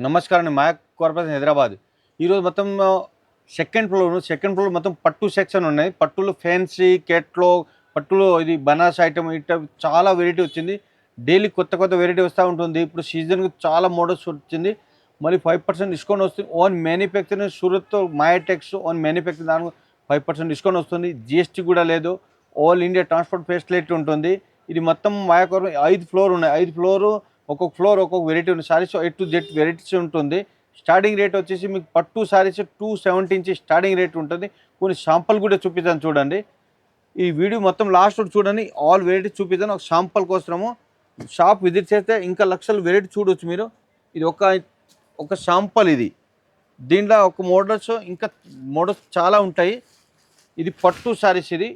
నమస్కారం అండి. మాయా కార్పొరేషన్ హైదరాబాద్. ఈరోజు మొత్తం సెకండ్ ఫ్లోర్ మొత్తం పట్టు సెక్షన్ ఉన్నాయి. పట్టులో ఫ్యాన్సీ, కేట్లో, పట్టులో ఇది బనారస్ ఐటమ్ ఇట్లా చాలా వెరైటీ వచ్చింది. డైలీ కొత్త కొత్త వెరైటీ వస్తూ ఉంటుంది. ఇప్పుడు సీజన్కి చాలా మోడల్స్ వచ్చింది. మళ్ళీ 5% డిస్కౌంట్ వస్తుంది. Own manufacturing Surat Mayatex own manufacturing దానికి 5% డిస్కౌంట్ వస్తుంది. జిఎస్టీ కూడా లేదు. ఆల్ ఇండియా ట్రాన్స్పోర్ట్ ఫెసిలిటీ ఉంటుంది. ఇది మొత్తం మాయా కార్పొరేషన్ 5 ఫ్లోర్ ఉన్నాయి. 5 ఫ్లోర్ ఒక్కొక్క ఫ్లోర్ ఒక్కొక్క వెరైటీ ఉంది. Saris A to Z varieties ఉంటుంది. స్టార్టింగ్ రేట్ వచ్చేసి మీకు పట్టు సారీస్ 270 నుంచి స్టార్టింగ్ రేట్ ఉంటుంది. కొన్ని శాంపుల్ కూడా చూపిస్తాను చూడండి. ఈ వీడియో మొత్తం లాస్ట్ చూడండి. ఆల్ వెరైటీస్ చూపిస్తాను. ఒక శాంపుల్ కోసము షాప్ విజిట్ చేస్తే ఇంకా లక్షల వెరైటీ చూడవచ్చు మీరు. ఇది ఒక శాంపుల్. ఇది దీంట్లో ఒక మోడల్స్ ఇంకా మోడల్స్ చాలా ఉంటాయి. ఇది పట్టు సారీస్. ఇది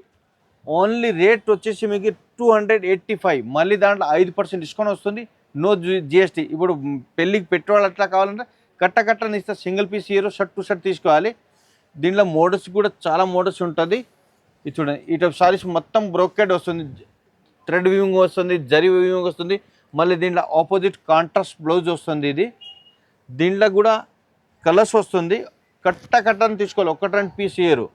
ఓన్లీ రేట్ వచ్చేసి మీకు 285. మళ్ళీ దాంట్లో 5% డిస్కౌంట్ వస్తుంది. No GST. ఇప్పుడు పెళ్ళికి పెట్రోల్ అట్లా కావాలంటే కట్టని ఇస్తే single piece hero shirt two shirt తీసుకోవాలి. దీంట్లో మోడల్స్ కూడా చాలా మోడల్స్ ఉంటుంది. ఇది చూడండి. ఈ టైప్ సారీస్ మొత్తం బ్రోకెడ్ వస్తుంది, థ్రెడ్ వీవింగ్ వస్తుంది, జరీ వీవింగ్ వస్తుంది. మళ్ళీ దీంట్లో ఆపోజిట్ కాంట్రాస్ట్ బ్లౌజ్ వస్తుంది. దీంట్లో కూడా కలర్స్ వస్తుంది. కట్టని తీసుకోవాలి, 1-2 పీస్ ఇయర్.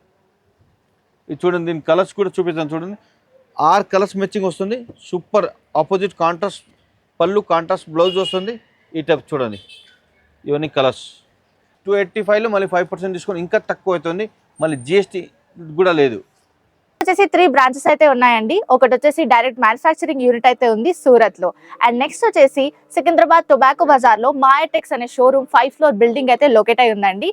ఇది చూడండి. దీని కలర్స్ కూడా చూపిస్తాను చూడండి. 6 కలర్స్ మ్యాచింగ్ వస్తుంది. సూపర్. ఆపోజిట్ కాంట్రాస్ట్ పళ్ళు, కాంట్రాస్ట్ బ్లౌజ్ వస్తుంది. ఈ టైప్ చూడండి. ఇవన్నీ కలర్స్ 285లో మళ్ళీ 5% డిస్కౌంట్ ఇంకా తక్కువ అవుతుంది. మళ్ళీ జిఎస్టీ కూడా లేదు. వచ్చేసి 3 బ్రాంచెస్ అయితే ఉన్నాయండి. ఒకటి వచ్చేసి డైరెక్ట్ మ్యానుఫ్యాక్చరింగ్ యూనిట్ అయితే ఉంది సూరత్ లో. అండ్ నెక్స్ట్ వచ్చేసి సికింద్రాబాద్ టొబాకో బజార్ లో మాయాటెక్స్ అనే షోరూమ్ 5 ఫ్లోర్ బిల్డింగ్ అయితే లొకేట్ అయి ఉందండి.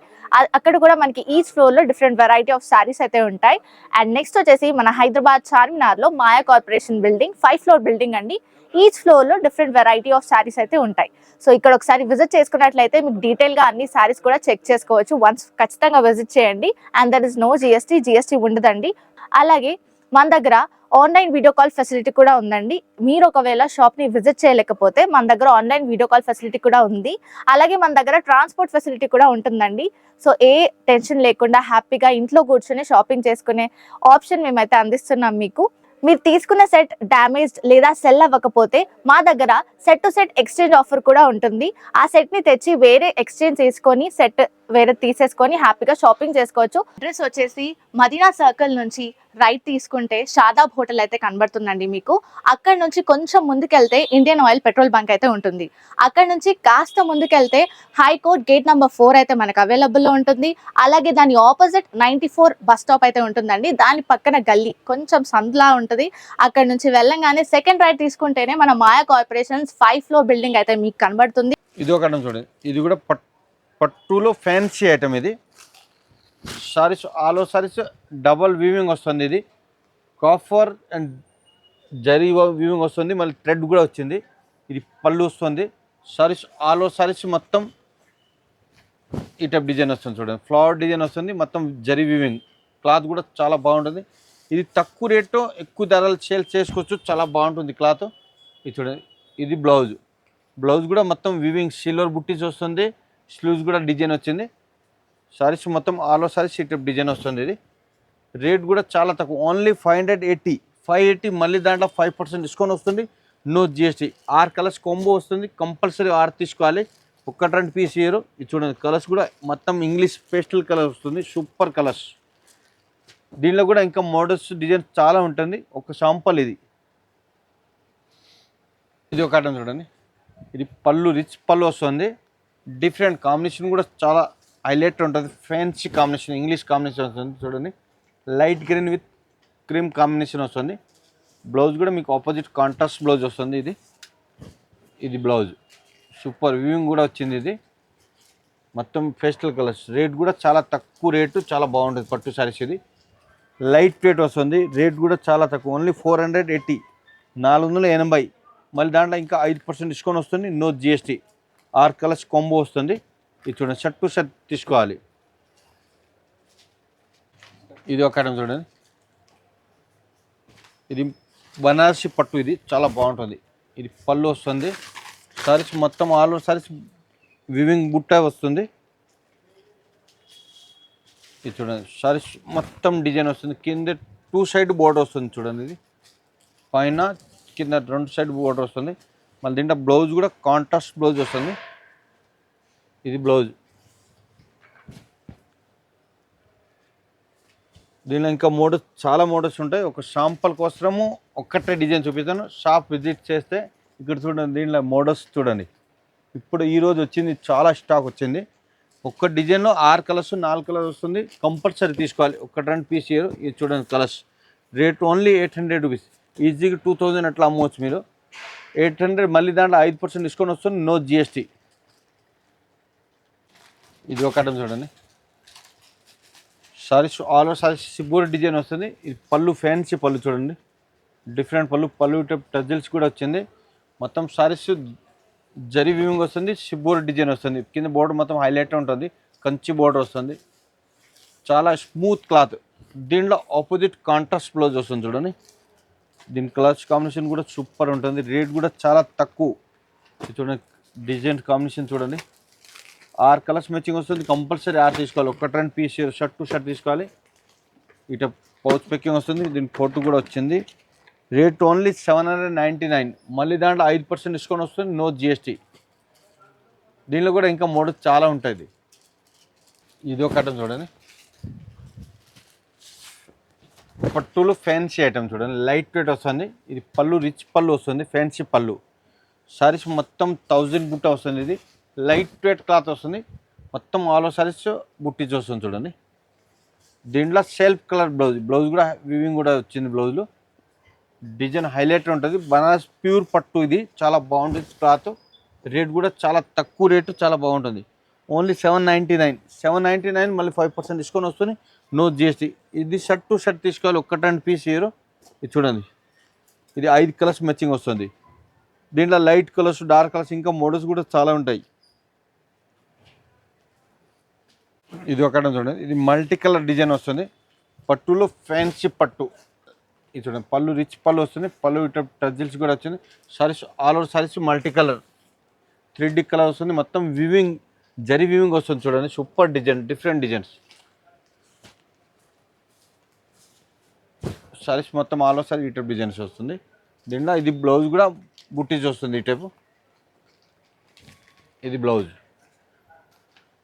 అక్కడ కూడా మనకి ఈచ్ ఫ్లోర్ లో డిఫరెంట్ వెరైటీ ఆఫ్ సారీస్ అయితే ఉంటాయి. అండ్ నెక్స్ట్ వచ్చేసి మన హైదరాబాద్ చార్మినార్ లో మాయా కార్పొరేషన్ బిల్డింగ్ 5 ఫ్లోర్ బిల్డింగ్ అండి. ఈచ్ ఫ్లోర్ లో డిఫరెంట్ వెరైటీ ఆఫ్ సారీస్ అయితే ఉంటాయి. సో ఇక్కడ ఒకసారి విజిట్ చేసుకున్నట్లయితే మీకు డీటెయిల్ గా అన్ని సారీస్ కూడా చెక్ చేసుకోవచ్చు. వన్స్ ఖచ్చితంగా విజిట్ చేయండి. And there is no GST ఉండదండి. అలాగే మన దగ్గర ఆన్లైన్ వీడియో కాల్ ఫెసిలిటీ కూడా ఉందండి. మీరు ఒకవేళ షాప్ ని విజిట్ చేయలేకపోతే మన దగ్గర ఆన్లైన్ వీడియో కాల్ ఫెసిలిటీ కూడా ఉంది. అలాగే మన దగ్గర ట్రాన్స్పోర్ట్ ఫెసిలిటీ కూడా ఉంటుందండి. సో ఏ టెన్షన్ లేకుండా హ్యాపీగా ఇంట్లో కూర్చొని షాపింగ్ చేసుకునే ఆప్షన్ మేమైతే అందిస్తున్నాం మీకు. మీరు తీసుకున్న సెట్ డ్యామేజ్డ్ లేదా సెల్ అవ్వకపోతే మా దగ్గర set to set exchange offer కూడా ఉంటుంది. ఆ సెట్ ని తెచ్చి వేరే ఎక్స్చేంజ్ చేసుకొని సెట్ వేరే తీసేసుకొని హ్యాపీగా షాపింగ్ చేసుకోవచ్చు. అడ్రస్ వచ్చేసి మదీనా సర్కిల్ నుంచి రైట్ తీసుకుంటే షాదాబ్ హోటల్ అయితే కనబడుతుందండి మీకు. అక్కడ నుంచి కొంచెం ముందుకెళ్తే ఇండియన్ ఆయిల్ పెట్రోల్ బంక్ అయితే ఉంటుంది. అక్కడ నుంచి కాస్త ముందుకెళ్తే హైకోర్ట్ గేట్ నెంబర్ 4 అయితే మనకు అవైలబుల్లో ఉంటుంది. అలాగే దాని ఆపోజిట్ 94 బస్ స్టాప్ అయితే ఉంటుందండి. దాని పక్కన గల్లీ కొంచెం సందులా ఉంటుంది. అక్కడ నుంచి వెళ్ళంగానే సెకండ్ రైట్ తీసుకుంటేనే మన మాయా కార్పొరేషన్స్ 5 ఫ్లోర్ బిల్డింగ్ అయితే మీకు కనబడుతుంది. ఇది ఒక ఐటమ్ చూడండి. ఇది కూడా పట్టులో ఫ్యాన్సీ ఐటమ్. ఇది saris all over saris double weaving వస్తుంది. ఇది కాఫర్ అండ్ జరీ వీవింగ్ వస్తుంది. మళ్ళీ థ్రెడ్ కూడా వచ్చింది. ఇది పళ్ళు వస్తుంది. సారీస్ ఆల్ ఓవర్ సారీస్ మొత్తం ఈ టైప్ డిజైన్ వస్తుంది చూడండి. ఫ్లవర్ డిజైన్ వస్తుంది. మొత్తం జరీ వీవింగ్. క్లాత్ కూడా చాలా బాగుంటుంది. ఇది తక్కువ రేటు ఎక్కువ ధరలు సేల్ చేసుకోవచ్చు. చాలా బాగుంటుంది క్లాత్. ఇది చూడండి. ఇది బ్లౌజ్ కూడా మొత్తం వీవింగ్ సిల్వర్ బుట్టీస్ వస్తుంది. స్లీవ్స్ కూడా డిజైన్ వచ్చింది. సారీస్ మొత్తం ఆల్ ఓవర్ సారీస్ ఈ టైప్ డిజైన్ వస్తుంది. ఇది రేట్ కూడా చాలా తక్కువ. ఓన్లీ 580. మళ్ళీ దాంట్లో 5% డిస్కౌంట్ వస్తుంది. No GST. 6 కలర్స్ కాంబో వస్తుంది. కంపల్సరీ 6 తీసుకోవాలి. 1-2 పీస్ ఇయర్. ఇది చూడండి. కలర్స్ కూడా మొత్తం ఇంగ్లీష్ పేస్టల్ కలర్ వస్తుంది. Super colours. దీనిలో కూడా ఇంకా మోడల్స్ డిజైన్ చాలా ఉంటుంది. ఒక శాంపుల్. ఇది ఒక ఐటమ్ చూడండి. ఇది పళ్ళు రిచ్ పళ్ళు వస్తుంది. డిఫరెంట్ కాంబినేషన్ కూడా చాలా హైలైట్ ఉంటుంది. ఫ్యాన్సీ కాంబినేషన్, ఇంగ్లీష్ కాంబినేషన్ వస్తుంది చూడండి. Light green with cream combination వస్తుంది. బ్లౌజ్ కూడా మీకు ఆపోజిట్ కాంట్రాస్ట్ బ్లౌజ్ వస్తుంది. ఇది బ్లౌజ్ సూపర్ వీవింగ్ కూడా వచ్చింది. ఇది మొత్తం పేస్టల్ కలర్స్. రేట్ కూడా చాలా తక్కువ రేటు, చాలా బాగుంటుంది పట్టు సారీస్. ఇది లైట్ వెయిట్ వస్తుంది. రేట్ కూడా చాలా తక్కువ. ఓన్లీ 480, 480. మళ్ళీ దాంట్లో ఇంకా 5% డిస్కౌంట్ వస్తుంది. No GST. 6 కలర్స్ కాంబో వస్తుంది. ఇది చూడండి. షర్ట్ టు షర్ట్ తీసుకోవాలి. ఇది ఒక ఐటమ్ చూడండి. ఇది బనారసి పట్టు. ఇది చాలా బాగుంటుంది. ఇది పళ్ళు వస్తుంది. సారీస్ మొత్తం ఆల్ ఓవర్ సారీస్ వివింగ్ బుట్ట వస్తుంది. ఇది చూడండి. సారీస్ మొత్తం డిజైన్ వస్తుంది. కింద 2 సైడ్ బోర్డర్ వస్తుంది చూడండి. ఇది పైన కింద 2 సైడ్ బోర్డర్ వస్తుంది. మళ్ళీ దీంట్లో బ్లౌజ్ కూడా కాంట్రాస్ట్ బ్లౌజ్ వస్తుంది. ఇది బ్లౌజ్. దీనిలో ఇంకా మోడల్స్, చాలా మోడల్స్ ఉంటాయి. ఒక శాంపుల్ కోసము ఒక్కటే డిజైన్ చూపిస్తాను. షాప్ విజిట్ చేస్తే ఇక్కడ చూడండి, దీనిలో మోడల్స్ చూడండి. ఇప్పుడు ఈరోజు వచ్చింది, చాలా స్టాక్ వచ్చింది. ఒక్క డిజైన్లో 6 కలర్స్ 4 కలర్స్ వస్తుంది. కంపల్సరీ తీసుకోవాలి. ఒక్క 2 పీస్ ఇయర్. ఇది చూడండి కలర్స్. Rate only 800 rupees. ఈజీగా 2000 అట్లా అమ్మవచ్చు మీరు. 800, మళ్ళీ దాంట్లో 5% డిస్కౌంట్ వస్తుంది, నో జిఎస్టీ. ఇది ఒక ఐటమ్ చూడండి. సారీస్ ఆల్ ఓవర్ సారీస్ సిబ్బూరి డిజైన్ వస్తుంది. ఇది పళ్ళు, ఫ్యాన్సీ పళ్ళు చూడండి, డిఫరెంట్ పళ్ళు. పళ్ళు టైప్ టజిల్స్ కూడా వచ్చింది. మొత్తం సారీస్ జరీ వీవింగ్ వస్తుంది, సిబ్బూరి డిజైన్ వస్తుంది. కింద బోర్డర్ మొత్తం హైలైట్ ఉంటుంది, కంచి బోర్డర్ వస్తుంది. చాలా స్మూత్ క్లాత్. దీంట్లో ఆపోజిట్ కాంట్రాస్ట్ బ్లౌజ్ వస్తుంది చూడండి. దీని కలర్స్ కాంబినేషన్ కూడా సూపర్ ఉంటుంది. రేట్ కూడా చాలా తక్కువ. చూడండి డిజైన్ కాంబినేషన్ చూడండి. 6 కలర్స్ మ్యాచింగ్ వస్తుంది. కంపల్సరీ 6 తీసుకోవాలి. ఒక్క 2 పీస్ షర్ట్ టు షర్ట్ తీసుకోవాలి. ఇట పౌచ్ ప్యాకింగ్ వస్తుంది. దీని ఫోటో కూడా వచ్చింది. Rate only 799. మళ్ళీ దాంట్లో 5% డిస్కౌంట్ వస్తుంది, నో జిఎస్టీ. దీనిలో కూడా ఇంకా మోడల్ చాలా ఉంటుంది. ఇది ఒక ఐటమ్ చూడండి. పట్టులో ఫ్యాన్సీ ఐటమ్ చూడండి, లైట్ వెయిట్ వస్తుంది. ఇది పళ్ళు రిచ్ పళ్ళు వస్తుంది, ఫ్యాన్సీ పళ్ళు. సారీస్ మొత్తం 1000 బుట్ట వస్తుంది. ఇది లైట్ వెయిట్ క్లాత్ వస్తుంది. మొత్తం ఆల్ ఓవర్ సారీస్ బుట్టిస్ వస్తుంది చూడండి. దీంట్లో సెల్ఫ్ కలర్ బ్లౌజ్. బ్లౌజ్ కూడా వివింగ్ కూడా వచ్చింది. బ్లౌజ్లో డిజైన్ హైలైట్ ఉంటుంది. బనారస్ ప్యూర్ పట్టు. ఇది చాలా బాగుంటుంది క్లాత్. రేట్ కూడా చాలా తక్కువ రేటు, చాలా బాగుంటుంది. ఓన్లీ 799. 799 మళ్ళీ 5% డిస్కౌంట్ వస్తుంది, నో జిఎస్టీ. ఇది షర్ట్ టు షర్ట్ తీసుకోవాలి. ఒక్క 2 పీస్ ఇయర్. ఇది చూడండి. ఇది 5 కలర్స్ మ్యాచింగ్ వస్తుంది. దీంట్లో లైట్ కలర్స్, డార్క్ కలర్స్, ఇంకా మోడల్స్ కూడా చాలా ఉంటాయి. ఇది ఒక చూడండి. ఇది మల్టీ కలర్ డిజైన్ వస్తుంది. పట్టులో ఫ్యాన్సీ పట్టు. ఇది చూడండి, పళ్ళు రిచ్ పళ్ళు వస్తుంది. పళ్ళు ఇట్లా టజిల్స్ కూడా వచ్చింది. Saris all over saris multi colour, 3D colour వస్తుంది. మొత్తం వివింగ్, జరీ వివింగ్ వస్తుంది చూడండి. Super design, different designs. Saris మొత్తం ఆల్ ఓవర్ సారీ ఈ టైప్ డిజైన్స్ వస్తుంది. దీంట్లో ఇది బ్లౌజ్ కూడా బుట్టీస్ వస్తుంది ఈ టైపు. ఇది బ్లౌజ్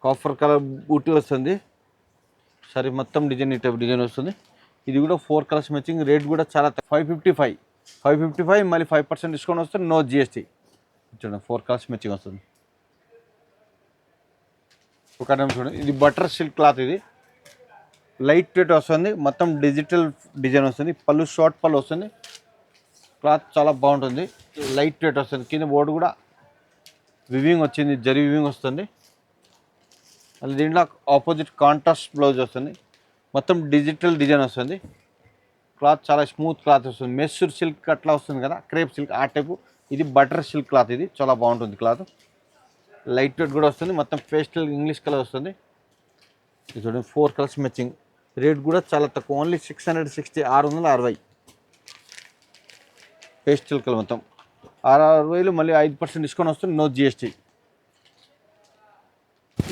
కాఫర్ కలర్ బూటీ వస్తుంది. సరే మొత్తం డిజైన్ ఈ టైప్ డిజైన్ వస్తుంది. ఇది కూడా 4 కలర్స్ మ్యాచింగ్. రేట్ కూడా చాలా 555 మళ్ళీ 5% డిస్కౌంట్ వస్తుంది, నో జిఎస్టీ. చూడండి 4 కలర్స్ మ్యాచింగ్ వస్తుంది. ఒక చూడండి, ఇది బటర్ సిల్క్ క్లాత్. ఇది లైట్ వెయిట్ వస్తుంది. మొత్తం డిజిటల్ డిజైన్ వస్తుంది. పళ్ళు షార్ట్ పళ్ళు వస్తుంది. క్లాత్ చాలా బాగుంటుంది, లైట్ వెయిట్ వస్తుంది. కింద బోర్డు కూడా వివింగ్ వచ్చింది, జరీ వివింగ్ వస్తుంది. మళ్ళీ దీంట్లో ఆపోజిట్ కాంట్రాస్ట్ బ్లౌజ్ వస్తుంది. మొత్తం డిజిటల్ డిజైన్ వస్తుంది. క్లాత్ చాలా స్మూత్ క్లాత్ వస్తుంది. మెస్సూర్ సిల్క్ అట్లా వస్తుంది కదా, క్రేప్ సిల్క్ ఆ టైపు. ఇది బటర్ సిల్క్ క్లాత్. ఇది చాలా బాగుంటుంది క్లాత్. లైట్ వెయిట్ కూడా వస్తుంది. మొత్తం పేస్టల్ ఇంగ్లీష్ కలర్ వస్తుంది. ఇది చూడండి 4 కలర్స్ మ్యాచింగ్. రేట్ కూడా చాలా తక్కువ, ఓన్లీ 660, 660. పేస్టల్ కలర్ మొత్తం 660 మళ్ళీ 5% డిస్కౌంట్ వస్తుంది, నో జిఎస్టీ.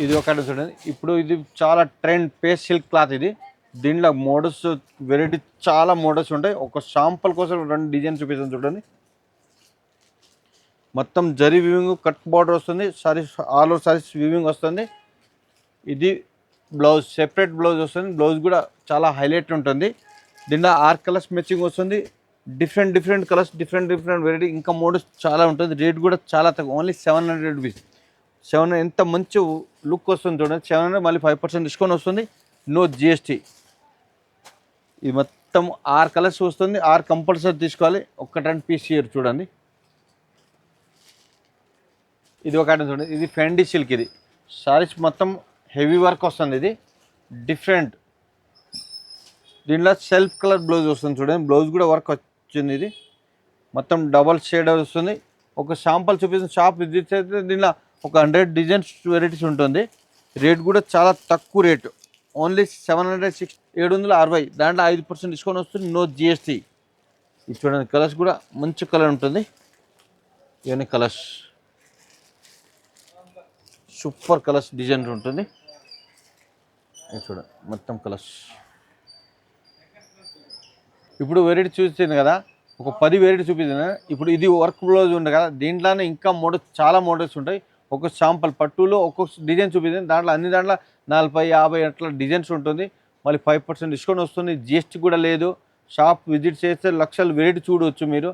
ఇది ఒక చూడండి. ఇప్పుడు ఇది చాలా ట్రెండ్ పేస్ట్ సిల్క్ క్లాత్. ఇది దీంట్లో మోడల్స్ వెరైటీ చాలా మోడల్స్ ఉంటాయి. ఒక శాంపుల్ కోసం 2 డిజైన్స్ చూపిస్తాను చూడండి. మొత్తం జరీ వివింగ్, కట్ బార్డర్ వస్తుంది. Saris all over saris weaving వస్తుంది. ఇది బ్లౌజ్, సెపరేట్ బ్లౌజ్ వస్తుంది. బ్లౌజ్ కూడా చాలా హైలైట్ ఉంటుంది. దీంట్లో 6 కలర్స్ మ్యాచింగ్ వస్తుంది. డిఫరెంట్ కలర్స్, డిఫరెంట్ వెరైటీ, ఇంకా మోడల్స్ చాలా ఉంటుంది. రేట్ కూడా చాలా తక్కువ, ఓన్లీ 700 రూపీస్. 700 ఎంత మంచి లుక్ వస్తుంది చూడండి. 700 మళ్ళీ 5% డిస్కౌంట్ వస్తుంది, నో జిఎస్టీ. ఇది మొత్తం 6 కలర్స్ వస్తుంది. 6 కంపల్సరీ తీసుకోవాలి. ఒక్క 2 పీస్ ఇయర్ చూడండి. ఇది ఒక ఐటమ్ చూడండి. ఇది ఫెండీ సిల్క్. ఇది సారీస్ మొత్తం హెవీ వర్క్ వస్తుంది. ఇది డిఫరెంట్. దీంట్లో సెల్ఫ్ కలర్ బ్లౌజ్ వస్తుంది చూడండి. బ్లౌజ్ కూడా వర్క్ వచ్చింది. ఇది మొత్తం డబల్ షేడ్ వస్తుంది. ఒక శాంపుల్ చూపిస్తుంది. షాప్ విజిట్ అయితే దీనిలో ఒక 100 డిజైన్స్ వెరైటీస్ ఉంటుంది. రేట్ కూడా చాలా తక్కువ రేటు, ఓన్లీ 760. దాంట్లో 5% డిస్కౌంట్ వస్తుంది, నో జిఎస్టీ. ఇది చూడండి, కలర్స్ కూడా మంచి కలర్ ఉంటుంది. ఇవన్నీ కలర్స్ సూపర్ కలర్స్ డిజైన్ ఉంటుంది. ఇది చూడండి మొత్తం కలర్స్. ఇప్పుడు వెరైటీ చూసింది కదా, ఒక 10 వెరైటీ చూపించింది. ఇప్పుడు ఇది వర్క్ బ్లౌజ్ ఉంది కదా, దీంట్లోనే ఇంకా చాలా మోడల్స్ ఉంటాయి. ఒక శాంపుల్ పట్టులో ఒక్కొక్క డిజైన్ చూపించింది, దాంట్లో అన్ని దాంట్లో 40-50 అట్లా డిజైన్స్ ఉంటుంది. మళ్ళీ 5% డిస్కౌంట్ వస్తుంది, జిఎస్టీ కూడా లేదు. షాప్ విజిట్ చేస్తే లక్షలు వెరైటీ చూడవచ్చు మీరు.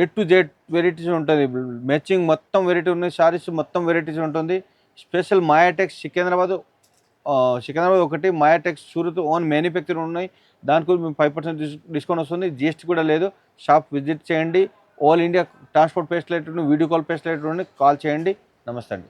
A to Z వెరైటీస్ ఉంటుంది, మ్యాచింగ్ మొత్తం వెరైటీ ఉన్నాయి, శారీస్ మొత్తం వెరైటీస్ ఉంటుంది. స్పెషల్ మాయాటెక్స్ సికింద్రాబాద్ ఒకటి, మాయాటెక్స్ సూరత్ ఓన్ మ్యానుఫ్యాక్చర్ ఉన్నాయి. దానికి మేము 5% డిస్కౌంట్ వస్తుంది, జిఎస్టీ కూడా లేదు. షాప్ విజిట్ చేయండి. All India transport facility, video call facility call చేయండి. నమస్తే అండి.